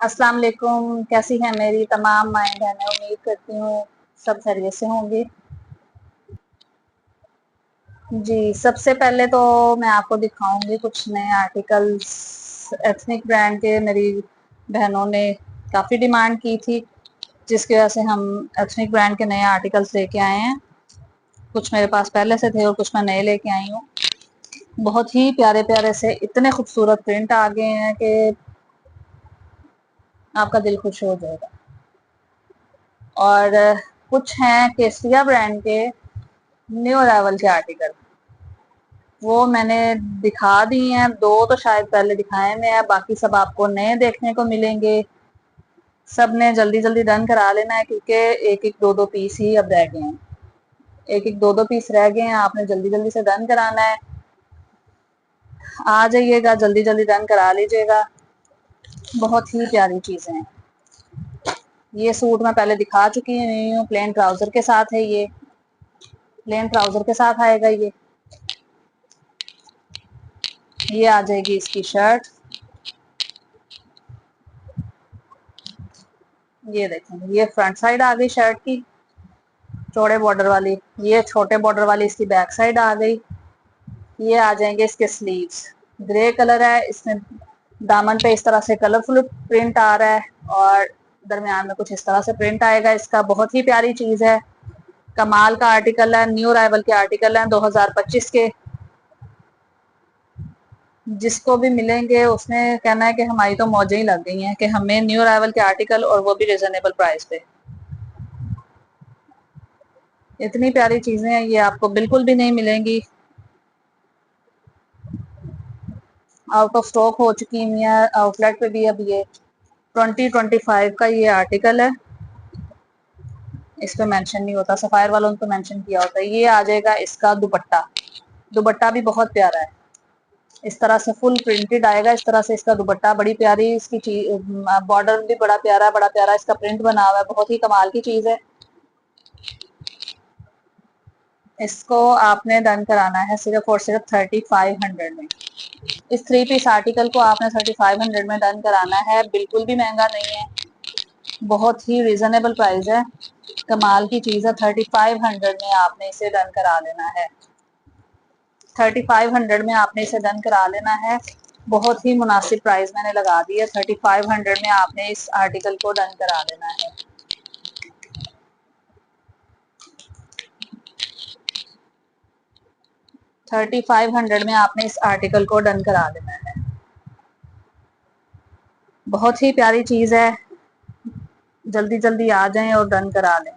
अस्सलाम वालेकुम। कैसी हैं मेरी तमाम माएँ बहनें? उम्मीद करती हूँ सब खैरियत से होंगी। जी, सबसे पहले तो मैं आपको दिखाऊंगी कुछ नए आर्टिकल्स एथनिक ब्रांड के। मेरी बहनों ने काफ़ी डिमांड की थी, जिसकी वजह से हम एथनिक ब्रांड के नए आर्टिकल्स लेके आए हैं। कुछ मेरे पास पहले से थे और कुछ मैं नए लेके आई हूँ। बहुत ही प्यारे प्यारे से इतने खूबसूरत प्रिंट आ गए हैं कि आपका दिल खुश हो जाएगा। और कुछ हैं केसिया ब्रांड के न्यू अराइवल के आर्टिकल, वो मैंने दिखा दी हैं। दो तो शायद पहले दिखाए में है, बाकी सब आपको नए देखने को मिलेंगे। सब ने जल्दी जल्दी डन करा लेना है, क्योंकि एक एक दो दो पीस ही अब रह गए हैं। एक एक दो दो पीस रह गए हैं, आपने जल्दी जल्दी से डन कराना है। आ जाइएगा, जल्दी जल्दी डन करा लीजिएगा। बहुत ही प्यारी चीजें हैं। ये सूट मैं पहले दिखा चुकी हूँ, प्लेन ट्राउजर के साथ है। ये प्लेन ट्राउजर के साथ आएगा। ये आ जाएगी इसकी शर्ट। ये देखें, ये फ्रंट साइड आ गई शर्ट की, चौड़े बॉर्डर वाली। ये छोटे बॉर्डर वाली इसकी बैक साइड आ गई। ये आ जाएंगे इसके स्लीव्स। ग्रे कलर है, इसमें दामन पे इस तरह से कलरफुल प्रिंट आ रहा है और दरमियान में कुछ इस तरह से प्रिंट आएगा इसका। बहुत ही प्यारी चीज है, कमाल का आर्टिकल है। न्यू अराइवल के आर्टिकल हैं 2025 के। जिसको भी मिलेंगे उसने कहना है कि हमारी तो मौजें ही लग गई हैं कि हमें न्यू अराइवल के आर्टिकल, और वो भी रिजनेबल प्राइस पे। इतनी प्यारी चीजें हैं, ये आपको बिल्कुल भी नहीं मिलेंगी। आउट ऑफ स्टॉक हो चुकी हुई है आउटलेट पे भी। अब ये 2025 का ये आर्टिकल है, इस पे मेंशन नहीं होता, सफायर वालों ने तो मेंशन किया होता है। ये आ जाएगा इसका दुपट्टा। दुपट्टा भी बहुत प्यारा है, इस तरह से फुल प्रिंटेड आएगा। इस तरह से इसका दुपट्टा, बड़ी प्यारी इसकी चीज। बॉर्डर भी बड़ा प्यारा इसका प्रिंट बना हुआ है। बहुत ही कमाल की चीज है। इसको आपने डन कराना है सिर्फ और सिर्फ 3500 में। इस 3 पीस आर्टिकल को आपने 3500 में डन कराना है। बिल्कुल भी महंगा नहीं है, बहुत ही रिजनेबल प्राइस है। कमाल की चीज है। 3500 में आपने इसे डन करा लेना है। 3500 में आपने इसे डन करा लेना है। बहुत ही मुनासिब प्राइस मैंने लगा दी है। 3500 में आपने इस आर्टिकल को डन करा लेना है। 3500 में आपने इस आर्टिकल को डन करा लेना है। बहुत ही प्यारी चीज है, जल्दी जल्दी आ जाएं और डन करा लें।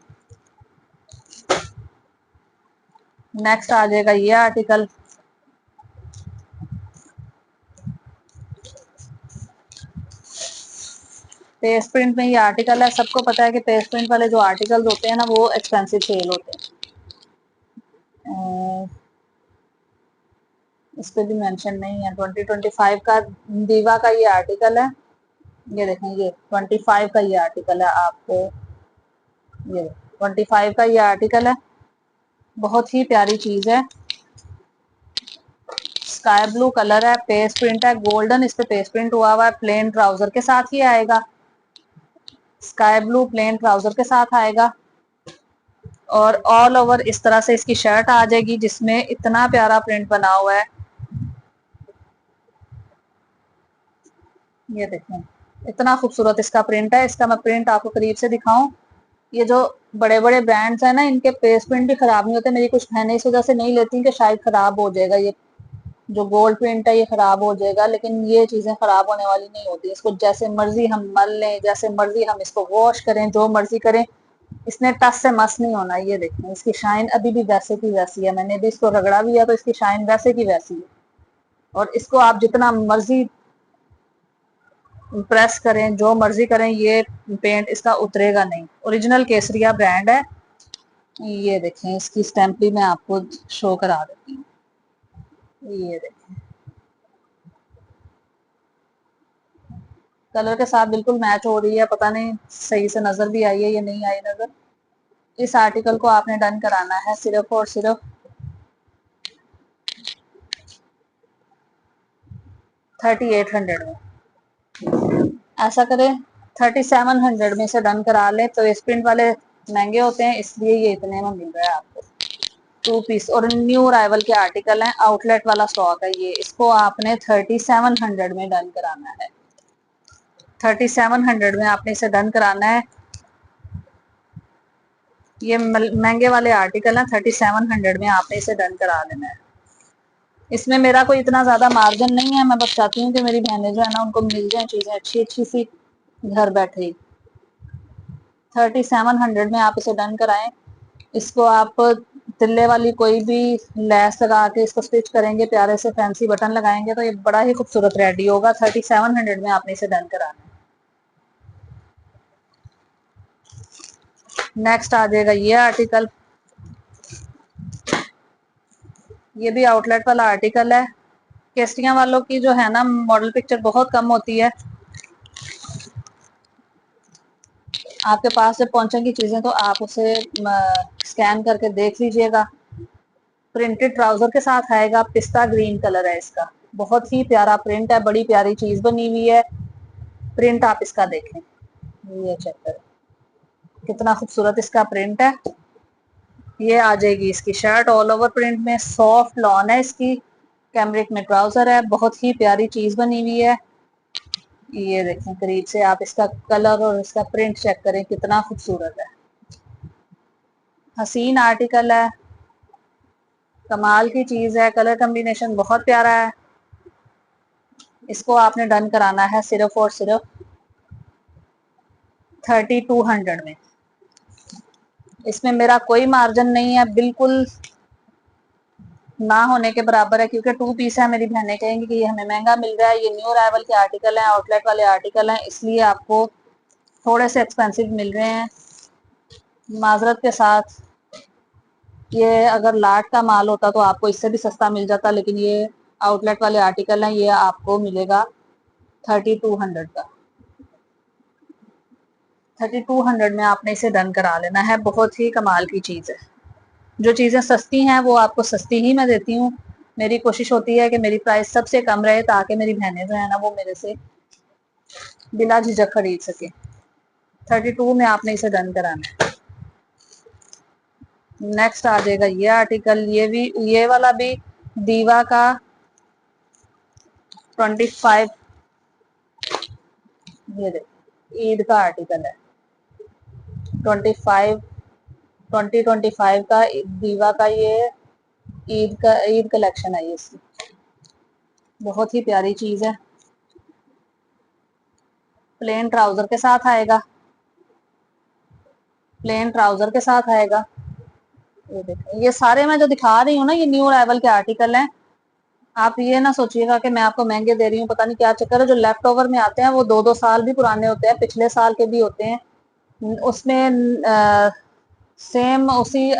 नेक्स्ट आ जाएगा ये आर्टिकल। पेस्ट प्रिंट में ये आर्टिकल है। सबको पता है कि पेस्ट प्रिंट वाले जो आर्टिकल्स होते हैं ना, वो एक्सपेंसिव सेल होते हैं। इस पे भी मेंशन नहीं है। 2025 का दीवा का ये आर्टिकल है। ये देखें, ये 25 का ये आर्टिकल है। आपको ये 25 का ये आर्टिकल है। बहुत ही प्यारी चीज है। स्काई ब्लू कलर है, पेस्ट प्रिंट है, गोल्डन इस पे पेस्ट प्रिंट हुआ हुआ है। प्लेन ट्राउजर के साथ ही आएगा। स्काई ब्लू प्लेन ट्राउजर के साथ आएगा और ऑल ओवर इस तरह से इसकी शर्ट आ जाएगी, जिसमें इतना प्यारा प्रिंट बना हुआ है। ये देखें, इतना खूबसूरत इसका प्रिंट है। इसका मैं प्रिंट आपको करीब से दिखाऊं। ये जो बड़े बड़े ब्रांड्स हैं ना, इनके पेस्ट प्रिंट भी खराब नहीं होते। मेरी कुछ बहनें इस वजह से नहीं लेती कि शायद खराब हो जाएगा, ये जो गोल्ड प्रिंट है ये खराब हो जाएगा, लेकिन ये चीजें खराब होने वाली नहीं होती। इसको जैसे मर्जी हम मल लें, जैसे मर्जी हम इसको वॉश करें, जो मर्जी करें, इसने टच से मस नहीं होना। ये देखें, इसकी शाइन अभी भी वैसे की वैसी है। मैंने भी इसको रगड़ा भी है तो इसकी शाइन वैसे की वैसी है। और इसको आप जितना मर्जी प्रेस करें, जो मर्जी करें, ये पेंट इसका उतरेगा नहीं। ओरिजिनल केसरिया ब्रांड है। ये देखें, इसकी स्टैंप भी मैं आपको शो करा देती हूँ। ये देखें, कलर के साथ बिल्कुल मैच हो रही है। पता नहीं सही से नजर भी आई है या नहीं आई नजर। इस आर्टिकल को आपने डन कराना है सिर्फ और सिर्फ 3800 में। ऐसा करें, 3700 में से डन करा लें। तो इस प्रिंट वाले महंगे होते हैं, इसलिए ये इतने में मिल रहा है आपको 2 पीस। और न्यू अराइवल के आर्टिकल हैं, आउटलेट वाला स्टॉक है ये। इसको आपने 3700 में डन कराना है। 3700 में आपने इसे डन कराना है। ये महंगे वाले आर्टिकल हैं, 3700 में आपने इसे डन करा लेना है। इसमें मेरा कोई इतना ज्यादा मार्जिन नहीं है, मैं बस चाहती हूँ कि मेरी बहनें जो है ना उनको मिल जाए चीजें अच्छी अच्छी सी घर बैठे ही। 3700 में आप इसे डन कराएं। इसको आप तिल्ले वाली कोई भी लैस लगा के इसको स्टिच करेंगे, प्यारे से फैंसी बटन लगाएंगे तो ये बड़ा ही खूबसूरत रेडी होगा। 3700 में आपने इसे डन कराना है। नेक्स्ट आ जाएगा ये आर्टिकल। ये भी आउटलेट वाला आर्टिकल है। केस्टियां वालों की जो है ना मॉडल पिक्चर बहुत कम होती है, आपके पास जब पहुंचेंगी चीजें तो आप उसे स्कैन करके देख लीजिएगा। प्रिंटेड ट्राउजर के साथ आएगा, पिस्ता ग्रीन कलर है इसका, बहुत ही प्यारा प्रिंट है, बड़ी प्यारी चीज बनी हुई है। प्रिंट आप इसका देखें, ये चेक करें कितना खूबसूरत इसका प्रिंट है। ये आ जाएगी इसकी शर्ट ऑल ओवर प्रिंट में, सॉफ्ट लॉन है इसकी, कैमरिक में ट्राउजर है, बहुत ही प्यारी चीज बनी हुई है। ये देखें करीब से आप इसका कलर और इसका प्रिंट चेक करें कितना खूबसूरत है। हसीन आर्टिकल है, कमाल की चीज है, कलर कॉम्बिनेशन बहुत प्यारा है। इसको आपने डन कराना है सिर्फ और सिर्फ 3200 में। इसमें मेरा कोई मार्जिन नहीं है, बिल्कुल ना होने के बराबर है, क्योंकि 2 पीस है। मेरी बहनें कहेंगी कि ये हमें महंगा मिल रहा है, ये न्यू अराइवल के आर्टिकल हैं, आउटलेट वाले आर्टिकल हैं, इसलिए आपको थोड़े से एक्सपेंसिव मिल रहे हैं। माजरत के साथ, ये अगर लाट का माल होता तो आपको इससे भी सस्ता मिल जाता, लेकिन ये आउटलेट वाले आर्टिकल हैं, ये आपको मिलेगा 3200 का। 3200 में आपने इसे डन करा लेना है, बहुत ही कमाल की चीज है। जो चीजें सस्ती हैं वो आपको सस्ती ही मैं देती हूँ। मेरी कोशिश होती है कि मेरी प्राइस सबसे कम रहे, ताकि मेरी बहनें जो है ना वो मेरे से बिला झिझक खरीद सके। 32 में आपने इसे डन कराना है। नेक्स्ट आ जाएगा ये आर्टिकल, ये वाला भी दीवा का 25, ये देखिए ईद का आर्टिकल है, 25 2025 का दीवा का, ये ईद कलेक्शन है ये इसकी, बहुत ही प्यारी चीज है। प्लेन ट्राउजर के साथ आएगा, प्लेन ट्राउजर के साथ आएगा। ये देखो, ये सारे मैं जो दिखा रही हूँ ना ये न्यू अराइवल के आर्टिकल हैं। आप ये ना सोचिएगा कि मैं आपको महंगे दे रही हूँ, पता नहीं क्या चक्कर है। जो लेफ्ट ओवर में आते हैं वो 2-2 साल भी पुराने होते हैं, पिछले साल के भी होते हैं। उसमें सेम उसी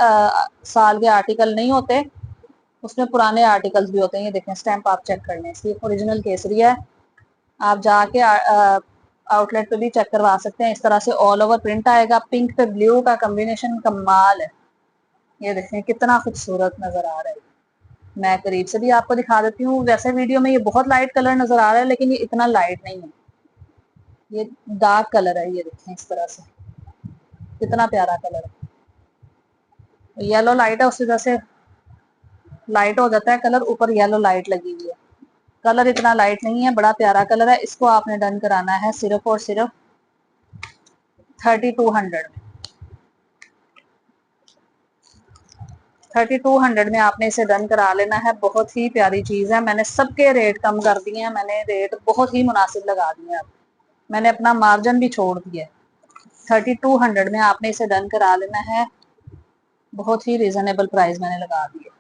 साल के आर्टिकल नहीं होते, उसमें पुराने आर्टिकल्स भी होते हैं। ये देखें स्टैंप आप चेक कर लें, इसकी ओरिजिनल केसरी है। आप जाके आउटलेट पे भी चेक करवा सकते हैं। इस तरह से ऑल ओवर प्रिंट आएगा, पिंक पे ब्लू का कॉम्बिनेशन कमाल है। ये देखें कितना खूबसूरत नजर आ रहा है। मैं करीब से भी आपको दिखा देती हूँ। वैसे वीडियो में ये बहुत लाइट कलर नजर आ रहा है, लेकिन ये इतना लाइट नहीं है, ये डार्क कलर है। ये देखें इस तरह से कितना प्यारा कलर है। येलो लाइट है, उस वजह से लाइट हो जाता है कलर, ऊपर येलो लाइट लगी हुई है। कलर इतना लाइट नहीं है, बड़ा प्यारा कलर है। इसको आपने डन कराना है सिर्फ और सिर्फ 3200 में। 3200 में आपने इसे डन करा लेना है। बहुत ही प्यारी चीज है, मैंने सबके रेट कम कर दिए हैं, मैंने रेट बहुत ही मुनासिब लगा दिए हैं, मैंने अपना मार्जिन भी छोड़ दिया है। 3200 में आपने इसे डन करा लेना है, बहुत ही रीजनेबल प्राइस मैंने लगा दी है।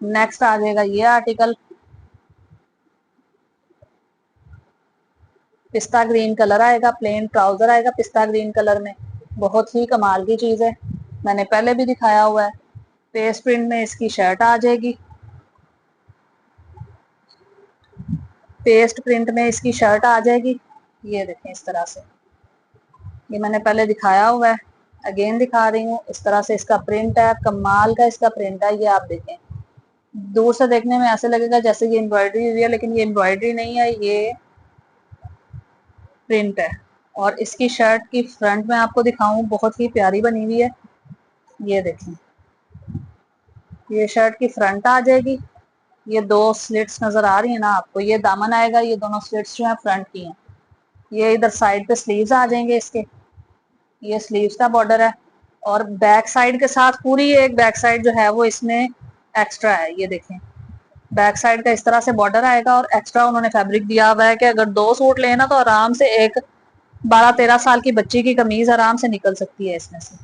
नेक्स्ट आ जाएगा ये आर्टिकल, पिस्ता ग्रीन कलर आएगा, प्लेन ट्राउजर आएगा पिस्ता ग्रीन कलर में, बहुत ही कमाल की चीज है, मैंने पहले भी दिखाया हुआ है। पेस्ट प्रिंट में इसकी शर्ट आ जाएगी, पेस्ट प्रिंट में इसकी शर्ट आ जाएगी। ये देखें इस तरह से, ये मैंने पहले दिखाया हुआ है, अगेन दिखा रही हूँ। इस तरह से इसका प्रिंट है, कमाल का इसका प्रिंट है, ये आप देखें दूर से देखने में ऐसे लगेगा जैसे ये एम्ब्रॉयडरी हुई है, लेकिन ये एम्ब्रॉयडरी नहीं है, ये प्रिंट है। और इसकी शर्ट की फ्रंट में आपको दिखाऊं, बहुत ही प्यारी बनी हुई है। ये देखें, ये शर्ट की फ्रंट आ जाएगी। ये दो स्लिट्स नजर आ रही है ना आपको, ये दामन आएगा, ये दोनों स्लिट्स जो है फ्रंट की हैं। ये इधर साइड पे स्लीव्स आ जाएंगे इसके, ये स्लीव्स का बॉर्डर है। और बैक साइड के साथ पूरी एक बैक साइड जो है वो इसमें एक्स्ट्रा है। ये देखें, बैक साइड का इस तरह से बॉर्डर आएगा और एक्स्ट्रा उन्होंने फैब्रिक दिया हुआ है कि अगर 2 सूट लेना तो आराम से एक 12-13 साल की बच्ची की कमीज आराम से निकल सकती है इसमें से।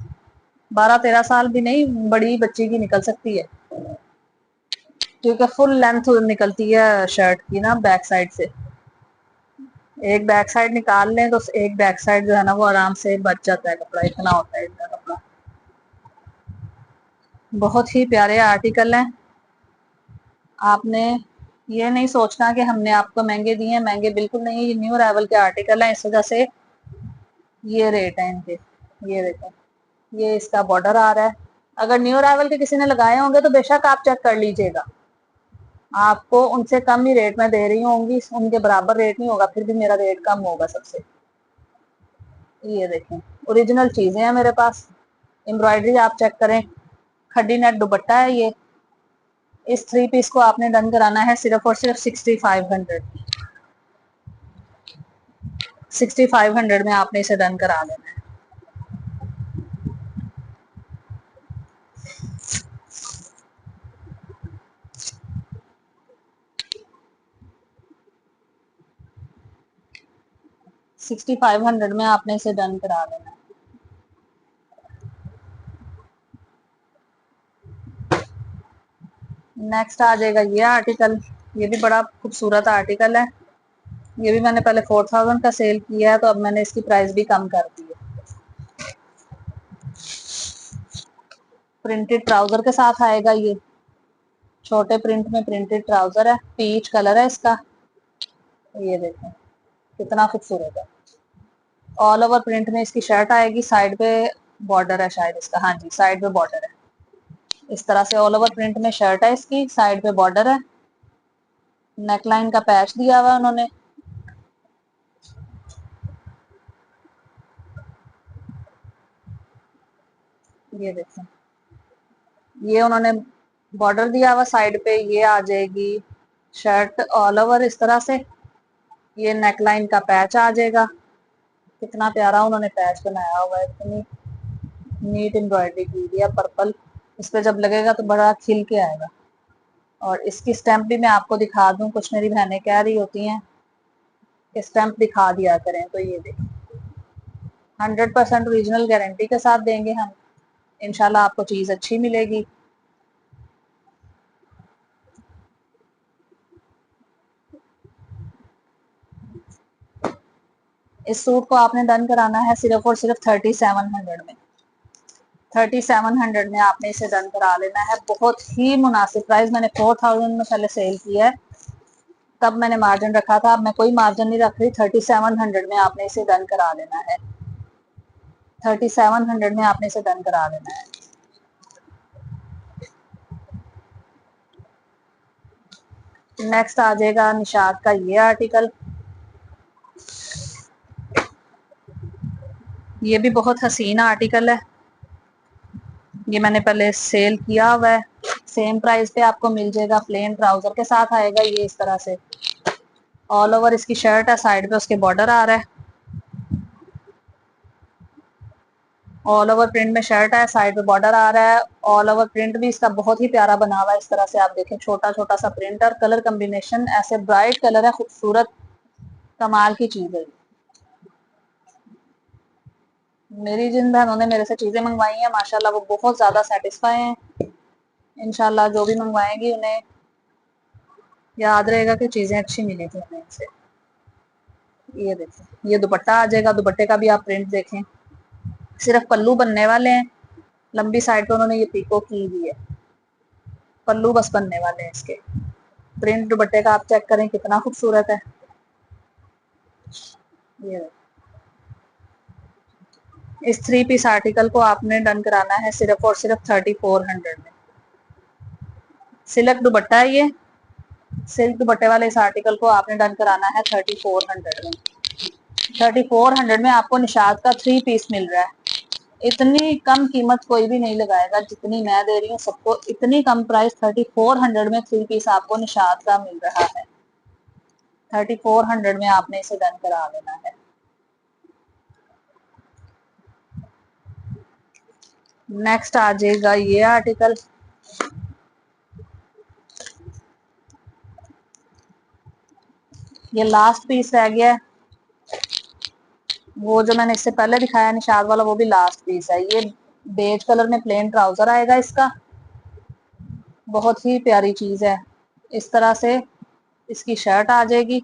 12-13 साल भी नहीं, बड़ी बच्ची की निकल सकती है, क्योंकि फुल लेंथ निकलती है शर्ट की ना बैक साइड से। एक बैक साइड निकाल लें तो एक बैक साइड जो है ना वो आराम से बच जाता है कपड़ा, इतना होता है इतना कपड़ा। बहुत ही प्यारे आर्टिकल हैं। आपने ये नहीं सोचना कि हमने आपको महंगे दिए हैं, महंगे बिल्कुल नहीं, ये न्यू अराइवल के आर्टिकल हैं, इस वजह से ये रेट है इनके। ये देखो, ये इसका बॉर्डर आ रहा है। अगर न्यू अराइवल के किसी ने लगाए होंगे तो बेशक आप चेक कर लीजिएगा, आपको उनसे कम ही रेट में दे रही होंगी, उनके बराबर रेट नहीं होगा, फिर भी मेरा रेट कम होगा सबसे। ये देखें, ओरिजिनल चीजें हैं मेरे पास। एम्ब्रॉयडरी आप चेक करें, खड्डी नेट दुपट्टा है ये। इस 3 पीस को आपने डन कराना है सिर्फ और सिर्फ 6500 में आपने इसे डन करा देना है। $6500 में आपने इसे डन करा देना है। नेक्स्ट आ जाएगा ये आर्टिकल, ये भी बड़ा खूबसूरत आर्टिकल है। ये भी मैंने पहले 4000 का सेल किया है, तो अब मैंने इसकी प्राइस भी कम कर दी है। प्रिंटेड ट्राउजर के साथ आएगा ये, छोटे प्रिंट में प्रिंटेड ट्राउजर है, पीच कलर है इसका। ये देखें कितना खूबसूरत है। ऑल ओवर प्रिंट में इसकी शर्ट आएगी, साइड पे बॉर्डर है शायद इसका, हाँ जी साइड पे बॉर्डर है। इस तरह से ऑल ओवर प्रिंट में शर्ट है इसकी, साइड पे बॉर्डर है, नेकलाइन का पैच दिया हुआ है उन्होंने। ये देखें, ये उन्होंने बॉर्डर दिया हुआ साइड पे, ये आ जाएगी शर्ट ऑल ओवर इस तरह से। ये नेकलाइन का पैच आ जाएगा, कितना प्यारा उन्होंने पैच बनाया हुआ है, इतनी नीट एम्ब्रॉयडरी की हुई है। पर्पल इस पे जब लगेगा तो बड़ा खिल के आएगा। और इसकी स्टैंप भी मैं आपको दिखा दूं, कुछ मेरी बहनें कह रही होती हैं कि स्टैंप दिखा दिया करें, तो ये देखिए 100% ओरिजिनल गारंटी के साथ देंगे हम, इंशाल्लाह आपको चीज अच्छी मिलेगी। इस सूट को आपने डन कराना है सिर्फ और सिर्फ 3700 में। 3700 में आपने इसे डन करा लेना है, बहुत ही मुनासिब प्राइस। मैंने 4000 में पहले सेल किया है, तब मैंने मार्जिन रखा था, अब मैं कोई मार्जिन नहीं रख रही। 3700 में आपने इसे डन करा लेना है, 3700 में आपने इसे डन करा लेना है। नेक्स्ट आ जाएगा निशात का ये आर्टिकल, ये भी बहुत हसीन आर्टिकल है। ये मैंने पहले सेल किया हुआ है, सेम प्राइस पे आपको मिल जाएगा। प्लेन ट्राउजर के साथ आएगा ये इस तरह से, ऑल ओवर इसकी शर्ट है, साइड पे उसके बॉर्डर आ रहा है। ऑल ओवर प्रिंट में शर्ट है, साइड पे बॉर्डर आ रहा है। ऑल ओवर प्रिंट भी इसका बहुत ही प्यारा बना हुआ है, इस तरह से आप देखें, छोटा छोटा सा प्रिंट और कलर कॉम्बिनेशन ऐसे ब्राइट कलर है, खूबसूरत कमाल की चीज है। मेरी जिन बहनों ने मेरे से चीजें मंगवाई हैं माशाल्लाह वो बहुत ज्यादा सेटिस्फाई हैं। इंशाल्लाह जो भी मंगवाएंगी उन्हें याद रहेगा कि चीजें अच्छी मिली थी उन्हें इनसे। ये देखें, ये दुपट्टा आ जाएगा, दुपट्टे का भी आप प्रिंट देखें, सिर्फ पल्लू बनने वाले हैं, लंबी साइड पे उन्होंने ये पीको की हुई है, पल्लू बस बनने वाले हैं इसके। प्रिंट दुपट्टे का आप चेक करें कितना खूबसूरत है। ये इस 3 पीस आर्टिकल को आपने डन कराना है सिर्फ और सिर्फ 3400 में। सिल्क दुपट्टा है ये। सिल्क दुपट्टे वाले इस आर्टिकल को आपने डन कराना है 3400 में। 3400 में आपको निशात का 3 पीस मिल रहा है। इतनी कम कीमत कोई भी नहीं लगाएगा जितनी मैं दे रही हूँ सबको। इतनी कम प्राइस 3400 में 3 पीस आपको निशात का मिल रहा है। 3400 में आपने इसे डन करा लेना है। नेक्स्ट आ जाएगा ये आर्टिकल। ये लास्ट पीस रह गया है। वो जो मैंने इससे पहले दिखाया निशाद वाला वो भी लास्ट पीस है। ये बेज कलर में प्लेन ट्राउजर आएगा इसका। बहुत ही प्यारी चीज है। इस तरह से इसकी शर्ट आ जाएगी।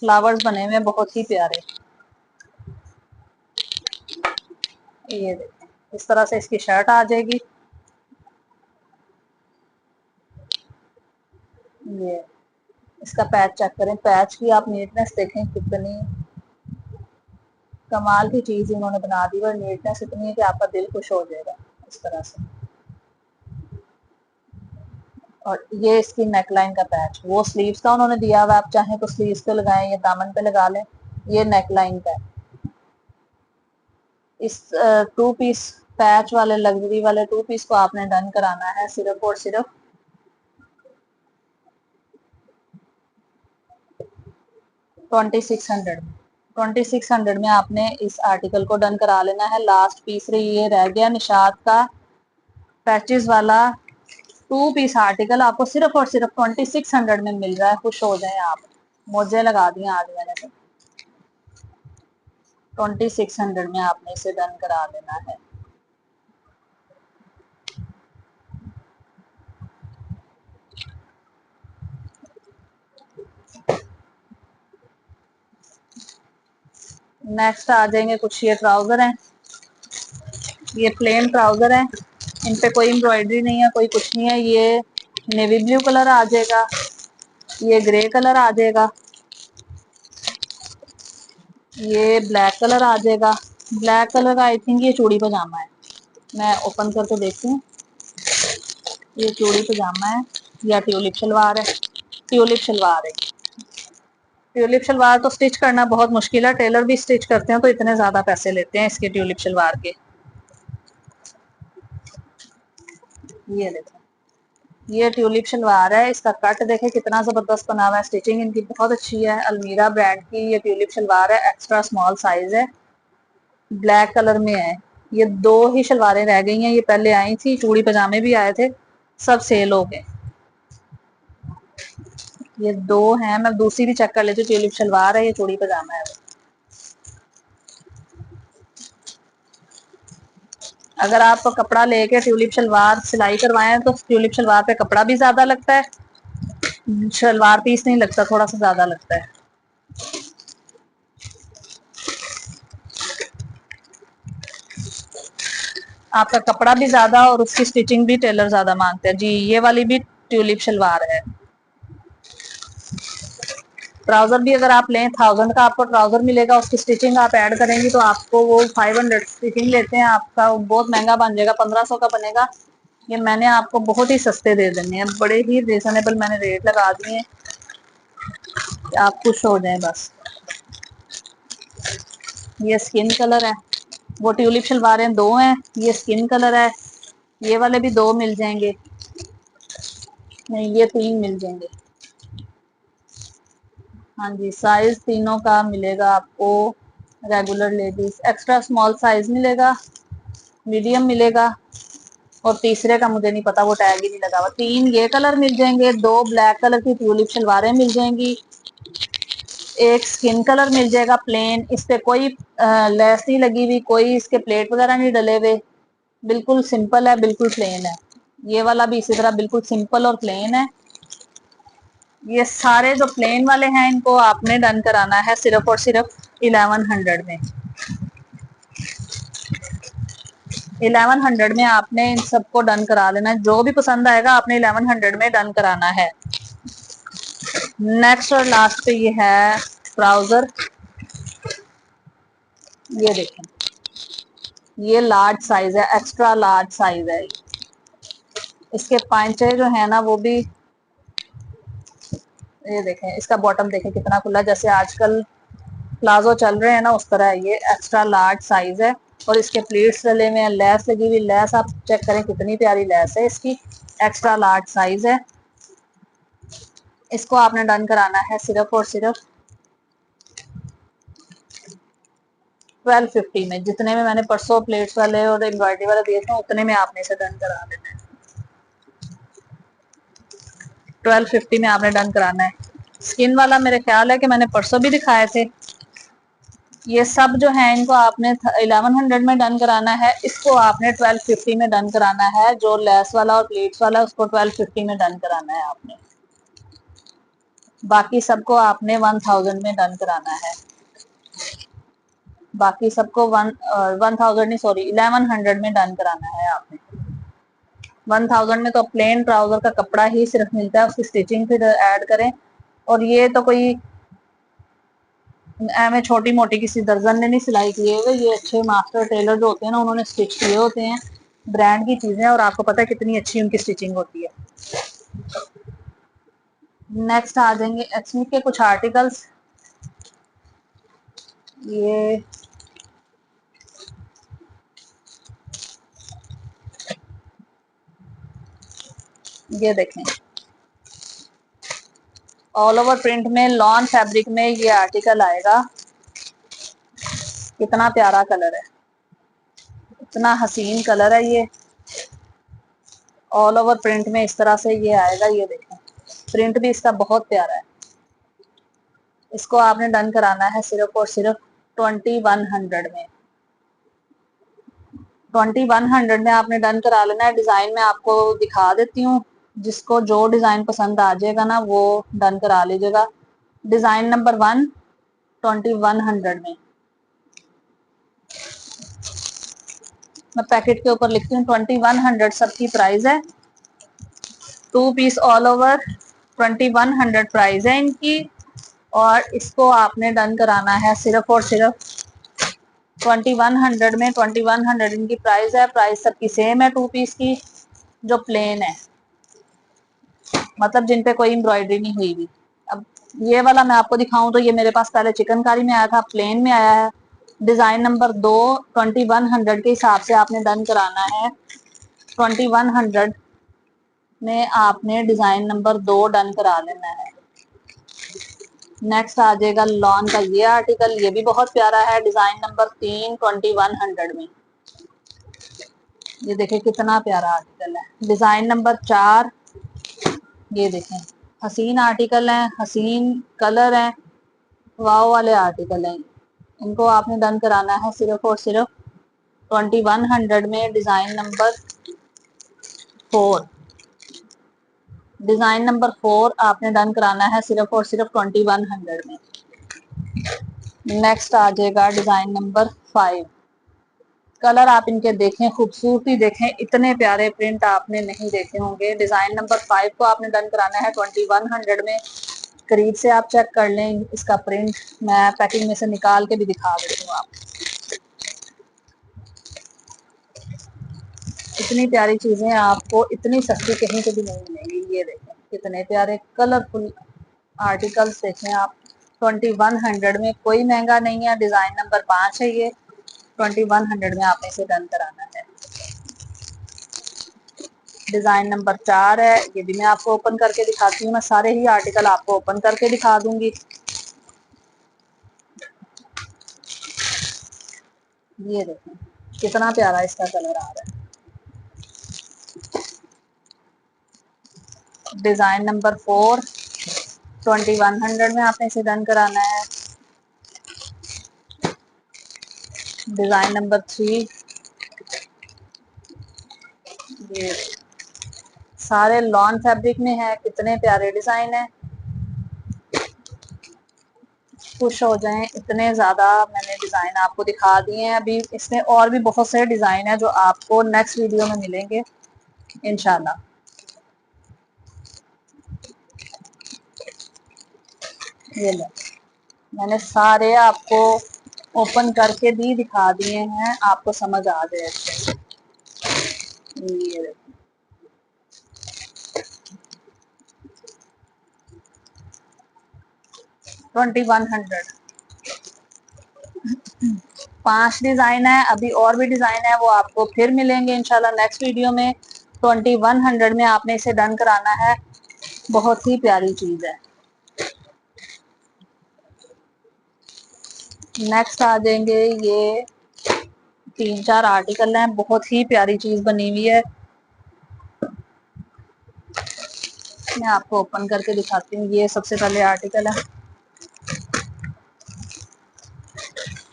फ्लावर्स बने हुए बहुत ही प्यारे। ये देखें, इस तरह से इसकी शर्ट आ जाएगी। ये इसका पैच चेक करें, पैच की आप नीटनेस देखें कितनी कमाल की चीज इन्होंने बना दी। और नीटनेस इतनी है कि आपका दिल खुश हो जाएगा इस तरह से। और ये इसकी नेकलाइन का पैच, वो स्लीव्स का उन्होंने दिया हुआ, आप चाहें तो स्लीव्स पे लगाएं या दामन पे लगा लें। ये नेकलाइन का है। इस 2 पीस पैच वाले लग्जरी वाले 2 पीस को आपने डन कराना है सिर्फ और सिर्फ 2600 में। 2600 में आपने इस आर्टिकल को डन करा लेना है। लास्ट पीस ये रह गया निशात का पैचेस वाला 2 पीस आर्टिकल आपको सिर्फ और सिर्फ 2600 में मिल रहा है। खुश हो जाए आप। मोजे लगा दिए आज मैंने तो। 2600 में आपने इसे डन करा लेना है। नेक्स्ट आ जाएंगे कुछ ये ट्राउजर हैं। ये प्लेन ट्राउजर हैं, इन पे कोई एम्ब्रॉयडरी नहीं है, कोई कुछ नहीं है। ये नेवी ब्लू कलर आ जाएगा, ये ग्रे कलर आ जाएगा, ये ब्लैक कलर आ जाएगा। ब्लैक कलर का आई थिंक ये चूड़ी पजामा है। मैं ओपन करके देखती हूँ। ये चूड़ी पजामा है या ट्यूलिप शलवार है। ट्यूलिप शलवार है। ट्यूलिप शलवार तो स्टिच करना बहुत मुश्किल है। टेलर भी स्टिच करते हैं तो इतने ज्यादा पैसे लेते हैं इसके ट्यूलिप शलवार के। ये देखो, ये ट्यूलिप शलवार है। इसका कट देखे कितना जबरदस्त बना हुआ है। स्टिचिंग इनकी बहुत अच्छी है। अलमीरा ब्रांड की ये ट्यूलिप शलवार है। एक्स्ट्रा स्मॉल साइज है, ब्लैक कलर में है। ये 2 ही शलवारें रह गई हैं। ये पहले आई थी, चूड़ी पजामे भी आए थे, सब सेल हो गए। ये 2 हैं। मैं दूसरी भी चेक कर लेती हूँ। ट्यूलिप शलवार है, ये चूड़ी पजामा है। अगर आप कपड़ा लेके ट्यूलिप शलवार सिलाई करवाएं तो ट्यूलिप शलवार पे कपड़ा भी ज्यादा लगता है, शलवार पीस नहीं लगता, थोड़ा सा ज्यादा लगता है। आपका कपड़ा भी ज्यादा और उसकी स्टिचिंग भी टेलर ज्यादा मांगते हैं। जी, ये वाली भी ट्यूलिप शलवार है। ट्राउजर भी अगर आप लें 1000 का आपको ट्राउजर मिलेगा, उसकी स्टिचिंग आप ऐड करेंगी तो आपको वो 500 स्टिचिंग लेते हैं। आपका बहुत महंगा बन जाएगा, 1500 का बनेगा। ये मैंने आपको बहुत ही सस्ते दे देने हैं, बड़े ही रिजनेबल मैंने रेट लगा दिए हैं, आप खुश हो जाएं बस। ये स्किन कलर है। वो ट्यूलिप शलवारें 2 हैं, ये स्किन कलर है। ये वाले भी 2 मिल जाएंगे, नहीं ये 3 मिल जाएंगे। हाँ जी, साइज तीनों का मिलेगा आपको। Regular ladies extra small size मिलेगा, मीडियम मिलेगा, और तीसरे का मुझे नहीं पता, वो टैग ही नहीं लगा हुआ। 3 ये कलर मिल जाएंगे, 2 ब्लैक कलर की ट्यूलिप शलवारें मिल जाएंगी, एक स्किन कलर मिल जाएगा प्लेन। इस पे कोई लेस नहीं लगी हुई, कोई इसके प्लेट वगैरह नहीं डले हुए, बिल्कुल सिंपल है, बिल्कुल प्लेन है। ये वाला भी इसी तरह बिल्कुल सिंपल और प्लेन है। ये सारे जो प्लेन वाले हैं इनको आपने डन कराना है सिर्फ और सिर्फ 1100 में। 1100 में आपने इन सबको डन करा लेना है। जो भी पसंद आएगा आपने 1100 में डन कराना है। नेक्स्ट और लास्ट पे ये है ट्राउजर। ये देखें, ये लार्ज साइज है, एक्स्ट्रा लार्ज साइज है। اس کے پائنچے جو ہے نا وہ بھی یہ دیکھیں، اس کا باٹم دیکھیں کتنا کھلا، جیسے آج کل پلازو چل رہے ہیں نا اس طرح یہ ایکسٹرا لارج سائز ہے. اور اس کے پلیٹس ڈلے ہوئے ہیں، لیس لگی ہوئی، لیس آپ چیک کریں کتنی پیاری لیس ہے اس کی، ایکسٹرا لارج سائز ہے. اس کو آپ نے ڈن کرانا ہے صرف اور صرف 1250 میں. جتنے میں نے پرسوں پلیٹس والے اور امبرائڈری والے دیے تھے اتنے میں آپ نے اسے ڈن کرا دینا ہے. 1250 میں آپ نے ڈن کرانا ہے. اسکن والا میرے خیال ہے کہ میں نے پرسوں بھی دکھائے تھے. یہ سب جو ہیں ان کو آپ نے 1100 میں ڈن کرانا ہے. اس کو آپ نے 1250 میں ڈن کرانا ہے. جو لیس والا اور پلیٹس والا اس کو 1250 میں ڈن کرانا ہے آپ نے. باقی سب کو آپ نے 1000 میں ڈن کرانا ہے. باقی سب کو 1000 نہیں سوری 1100 میں ڈن کرانا ہے آپ نے. 1000 میں تو پلین ٹراؤزر کا کپڑا ہی صرف ملتا ہے، اس کی اسٹیچنگ پھر ایڈ کریں. اور یہ تو کوئی میں چھوٹی موٹی کسی درزن نے نہیں سلائی کیے ہوئے، یہ اچھے ماسٹر ٹیلر جو ہوتے ہیں نا انہوں نے اسٹچ کیے ہوتے ہیں. برانڈ کی چیزیں اور آپ کو پتا ہے کتنی اچھی ان کی اسٹیچنگ ہوتی ہے. نیکسٹ آ جائیں گے ایتھنک کے کچھ آرٹیکلس. یہ دیکھیں آل اوور پرنٹ میں لان فیبرک میں یہ آرٹیکل آئے گا. کتنا پیارا کلر ہے، اتنا حسین کلر ہے. یہ آل اوور پرنٹ میں اس طرح سے یہ آئے گا. یہ دیکھیں پرنٹ بھی اس کا بہت پیارا ہے. اس کو آپ نے ڈن کرانا ہے صرف اور صرف 2100 میں. 2100 میں آپ نے ڈن کرا لینا ہے. ڈیزائن میں آپ کو دکھا دیتی ہوں، جس کو جو ڈیزائن پسند آ جائے گا نا وہ ڈن کرا لیجیے گا. ڈیزائن نمبر 1 2100 میں. میں پیکٹ کے اوپر لکھتی ہوں 2100 سب کی پرائز ہے. 2 پیس آل اوور 2100 پرائز ہے ان کی. اور اس کو آپ نے ڈن کرانا ہے صرف اور صرف 2100 میں. 2100 ان کی پرائز ہے. پرائز سب کی سیم ہے 2 پیس کی جو پلین ہے، مطلب جن پہ کوئی امبرائڈری نہیں ہوئی بھی. اب یہ والا میں آپ کو دکھاؤں تو یہ میرے پاس پہلے چکن کاری میں آیا تھا، پلین میں آیا ہے. ڈیزائن نمبر 2 2100 کے حساب سے آپ نے ڈن کرانا ہے. 2100 میں آپ نے ڈیزائن نمبر 2 ڈن کرا لینا ہے. نیکسٹ آ جائے گا لان کا یہ آرٹیکل. یہ بھی بہت پیارا ہے. ڈیزائن نمبر 3 2100 میں. یہ دیکھیں کتنا پیارا آرٹیکل ہے. ڈیزائن نمبر 4 یہ دیکھیں حسین آرٹیکل ہیں، حسین کلر ہیں، واو والے آرٹیکل ہیں. ان کو آپ نے ڈن کرانا ہے صرف اور صرف 2100 میں. ڈیزائن نمبر 4 ڈیزائن نمبر 4 آپ نے ڈن کرانا ہے صرف اور صرف 2100 میں. نیکسٹ آ جائے گا ڈیزائن نمبر 5. کلر آپ ان کے دیکھیں، خوبصورتی دیکھیں، اتنے پیارے پرنٹ آپ نے نہیں دیکھے ہوں گے. ڈیزائن نمبر 5 کو آپ نے ڈن کرانا ہے 2100 میں. قریب سے آپ چیک کر لیں اس کا پرنٹ، میں پیکنگ میں سے نکال کے بھی دکھا دیتی ہوں. آپ اتنی پیاری چیزیں آپ کو اتنی سستی کہیں سے بھی نہیں ملیں گی. یہ دیکھیں کتنے پیارے کلرفل آرٹیکلس دیکھیں آپ. 2100 میں کوئی مہنگا نہیں ہے. ڈیزائن نمبر 5 ہے. یہ 2100 میں آپ نے اسے ڈن کرانا ہے. ڈیزائن نمبر 4 ہے. یہ بھی میں آپ کو اوپن کر کے دکھاتی ہوں. میں سارے ہی آرٹیکل آپ کو اوپن کر کے دکھا دوں گی. یہ دیکھیں کتنا پیارا اس کا کلر آ رہا ہے. ڈیزائن نمبر 4 2100 میں آپ نے اسے ڈن کرانا ہے. ڈیزائن نمبر 3 یہ سارے لان فیبرک میں ہے. کتنے پیارے ڈیزائن ہیں. خوش ہو جائیں، اتنے زیادہ میں نے ڈیزائن آپ کو دکھا دیے ہیں. ابھی اس میں اور بھی بہت سے ڈیزائن ہیں جو آپ کو نیکسٹ ویڈیو میں ملیں گے انشاءاللہ. یہ لیں میں نے سارے آپ کو اوپن کر کے بھی دکھا دیے ہیں، آپ کو سمجھ آ جائے. 2100। 5 डिजाइन है, अभी और भी डिजाइन है, वो आपको फिर मिलेंगे इंशाल्लाह नेक्स्ट वीडियो में। 2100 में आपने इसे डन कराना है, बहुत ही प्यारी चीज है। नेक्स्ट आ जाएंगे, ये 3-4 आर्टिकल हैं, बहुत ही प्यारी चीज बनी हुई है। मैं आपको ओपन करके दिखाती हूँ। ये सबसे पहले आर्टिकल है,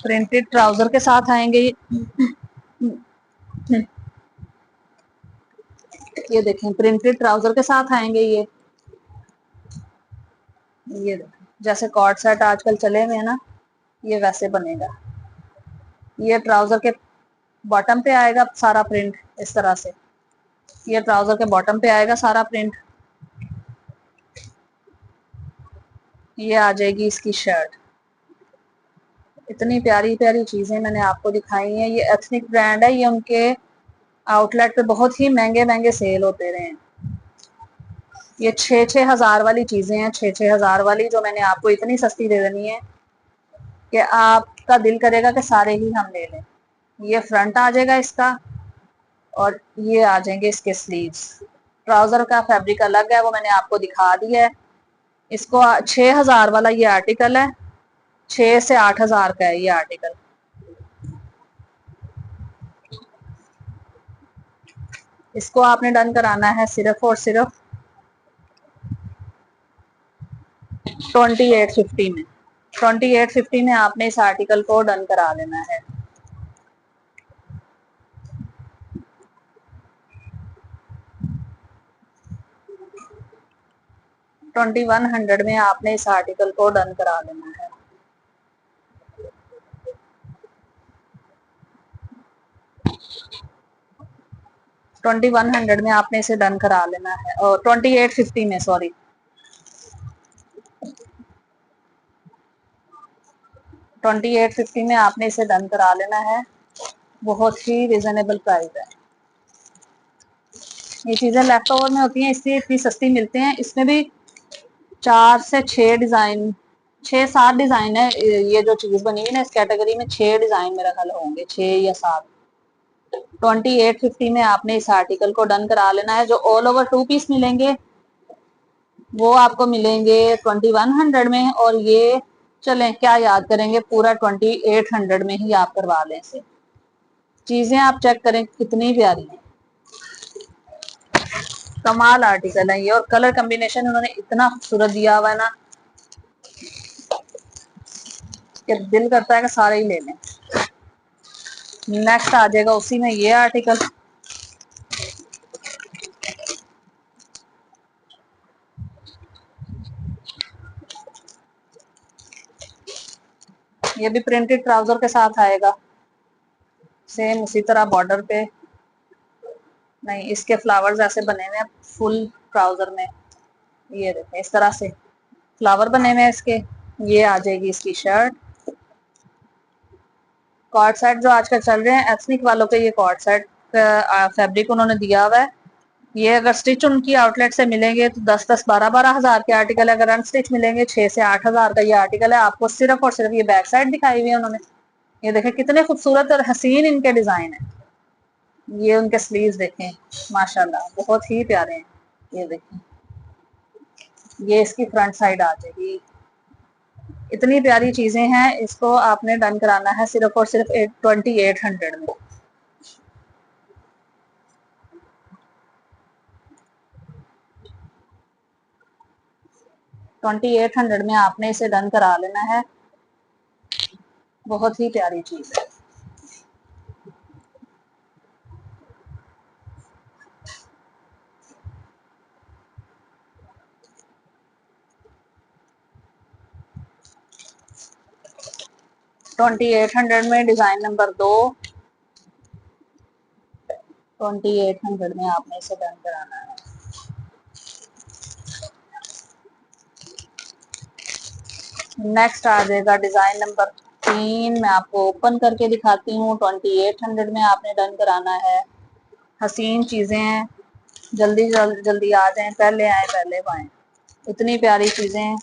प्रिंटेड ट्राउजर के साथ आएंगे ये देखें, प्रिंटेड ट्राउजर के साथ आएंगे ये देखें, जैसे कॉर्ड सेट आजकल चले हुए हैं ना, ये वैसे बनेगा। ये ट्राउजर के बॉटम पे आएगा सारा प्रिंट इस तरह से, ये ट्राउजर के बॉटम पे आएगा सारा प्रिंट। ये आ जाएगी इसकी शर्ट। इतनी प्यारी प्यारी चीजें मैंने आपको दिखाई हैं। ये एथनिक ब्रांड है, ये उनके आउटलेट पे बहुत ही महंगे महंगे सेल होते रहे हैं। ये 6-6 हजार वाली चीजें हैं, 6-6 हजार वाली, जो मैंने आपको इतनी सस्ती दे देनी है कि आपका दिल करेगा कि सारे ही हम ले लें। ये फ्रंट आ जाएगा इसका, और ये आ जाएंगे इसके स्लीव्स। ट्राउजर का फैब्रिक अलग है, वो मैंने आपको दिखा दिया है। इसको 6 हजार वाला ये आर्टिकल है, 6 से 8 हजार का है ये आर्टिकल। इसको आपने डन कराना है सिर्फ और सिर्फ 2850 में। 2850 में आपने इस आर्टिकल को डन करा लेना है। 2100 में आपने इस आर्टिकल को डन करा लेना है। ट्वेंटी 2100 में आपने इसे डन करा लेना है, और 2850 में, सॉरी 2850 में आपने इसे डन करा लेना है। बहुत ही रिजनेबल प्राइस है। ये चीजें लेफ्ट ओवर में होती हैं, इसलिए इतनी सस्ती मिलते हैं। इसमें भी 4 से 6 डिजाइन, 6-7 डिजाइन है। ये जो चीज बनी हुई ना इस कैटेगरी में 6 डिजाइन मेरा ख्याल होंगे, 6 या 7। 2850 में आपने इस आर्टिकल को डन करा लेना है। जो ऑल ओवर 2 पीस मिलेंगे वो आपको मिलेंगे 2100 में, और ये चलें क्या याद करेंगे, पूरा 2800 में ही आप करवा लें इसे। चीजें आप चेक करें कितनी प्यारी है, कमाल आर्टिकल है ये। और कलर कॉम्बिनेशन उन्होंने इतना खूबसूरत दिया हुआ है ना कि दिल करता है कि सारे ही ले लें। नेक्स्ट आ जाएगा उसी में ये आर्टिकल, ये भी प्रिंटेड ट्राउजर के साथ आएगा, सेम उसी तरह बॉर्डर पे। नहीं, इसके फ्लावर्स ऐसे बने हुए हैं फुल ट्राउजर में, ये देखें इस तरह से फ्लावर बने हुए हैं इसके। ये आ जाएगी इसकी शर्ट। कॉर्ड सेट जो आजकल चल रहे हैं एथनिक वालों के, ये कॉर्ड सेट फैब्रिक उन्होंने दिया हुआ है। ये अगर स्टिच उनकी आउटलेट से मिलेंगे तो 10-10, 12-12 हजार के आर्टिकल है। अगर अनस्टिच मिलेंगे 6 से 8 हजार का ये आर्टिकल है। आपको सिर्फ और सिर्फ ये बैक साइड दिखाई हुई है उन्होंने। ये देखें कितने खूबसूरत और हसीन इनके डिजाइन है। ये उनके स्लीव्स देखें, माशाल्लाह बहुत ही प्यारे हैं। ये देखें, ये इसकी फ्रंट साइड आ जाएगी। इतनी प्यारी चीजें हैं, इसको आपने डन कराना है सिर्फ और सिर्फ 2800 में। 2800 में आपने इसे डन करा लेना है। बहुत ही प्यारी चीज है। ट्वेंटी 2800 में डिजाइन नंबर 2। 2800 में आपने इसे डन कराना है। नेक्स्ट आ जाएगा डिजाइन नंबर 3। मैं आपको ओपन करके दिखाती हूँ। 2800 में आपने डन कराना है। हसीन चीजें हैं, जल्दी जल्दी आ जाएं, पहले आए पहले पाएं। इतनी प्यारी चीजें हैं।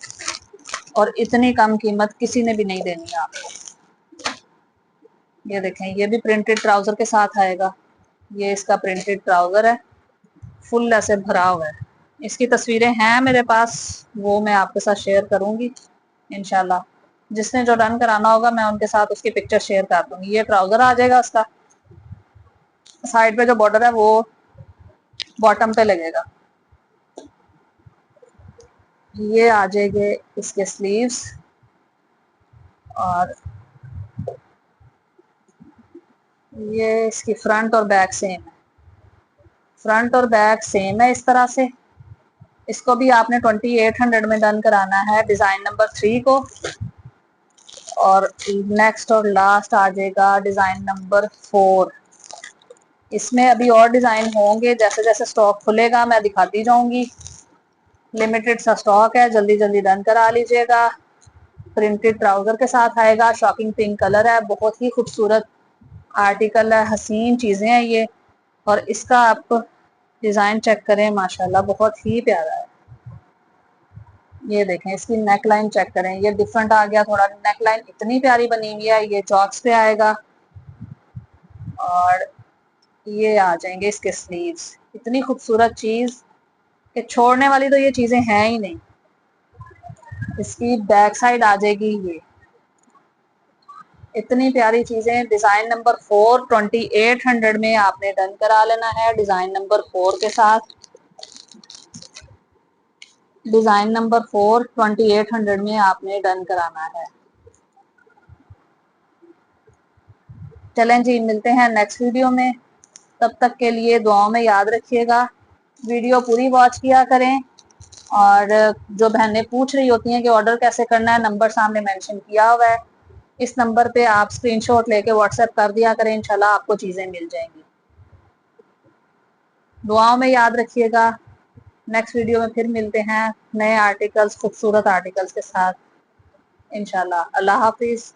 और इतनी कम कीमत किसी ने भी नहीं देनी है आपको। ये देखें, ये भी प्रिंटेड ट्राउजर के साथ आएगा। ये इसका प्रिंटेड ट्राउजर है, फुल ऐसे भरा हुआ है। इसकी तस्वीरें हैं मेरे पास, वो मैं आपके साथ शेयर करूंगी इंशाल्लाह। जिसने जो डन कराना होगा मैं उनके साथ उसकी पिक्चर शेयर कर दूंगी। ये ट्राउजर आ जाएगा, उसका साइड पे जो बॉर्डर है वो बॉटम पे लगेगा। ये आ जाएंगे इसके स्लीव्स, और ये इसकी फ्रंट और बैक सेम है। फ्रंट और बैक सेम है इस तरह से। इसको भी आपने 2800 में डन कराना है, डिजाइन नंबर 3 को। और नेक्स्ट और लास्ट आ जाएगा डिजाइन नंबर 4। इसमें अभी और डिजाइन होंगे, जैसे जैसे स्टॉक खुलेगा मैं दिखाती जाऊंगी। लिमिटेड सा स्टॉक है, जल्दी जल्दी डन करा लीजिएगा। प्रिंटेड ट्राउजर के साथ आएगा, शॉकिंग पिंक कलर है, बहुत ही खूबसूरत आर्टिकल है, हसीन चीजें हैं ये। और इसका आप डिजाइन चेक करें, माशाल्लाह बहुत ही प्यारा है। ये देखें, इसकी नेक लाइन चेक करें, ये डिफरेंट आ गया थोड़ा। नेक लाइन इतनी प्यारी बनी हुई है, ये चॉक्स पे आएगा। और ये आ जाएंगे इसके स्लीव्स। इतनी खूबसूरत चीज कि छोड़ने वाली तो ये चीजें हैं ही नहीं। इसकी बैक साइड आ जाएगी ये। इतनी प्यारी चीजें। डिजाइन नंबर 4 2800 में आपने डन करा लेना है, डिजाइन नंबर 4 के साथ। डिजाइन नंबर 4 2800 में आपने डन कराना है। चलें जी, मिलते हैं नेक्स्ट वीडियो में। तब तक के लिए दुआओं में याद रखिएगा, वीडियो पूरी वॉच किया करें। और जो बहनें पूछ रही होती हैं कि ऑर्डर कैसे करना है, नंबर सामने मेंशन किया हुआ है। इस नंबर पे आप स्क्रीनशॉट लेके व्हाट्सएप कर दिया करें, इंशाल्लाह आपको चीजें मिल जाएंगी। दुआओं में याद रखिएगा। नेक्स्ट वीडियो में फिर मिलते हैं नए आर्टिकल्स, खूबसूरत आर्टिकल्स के साथ इंशाल्लाह। अल्लाह हाफिज।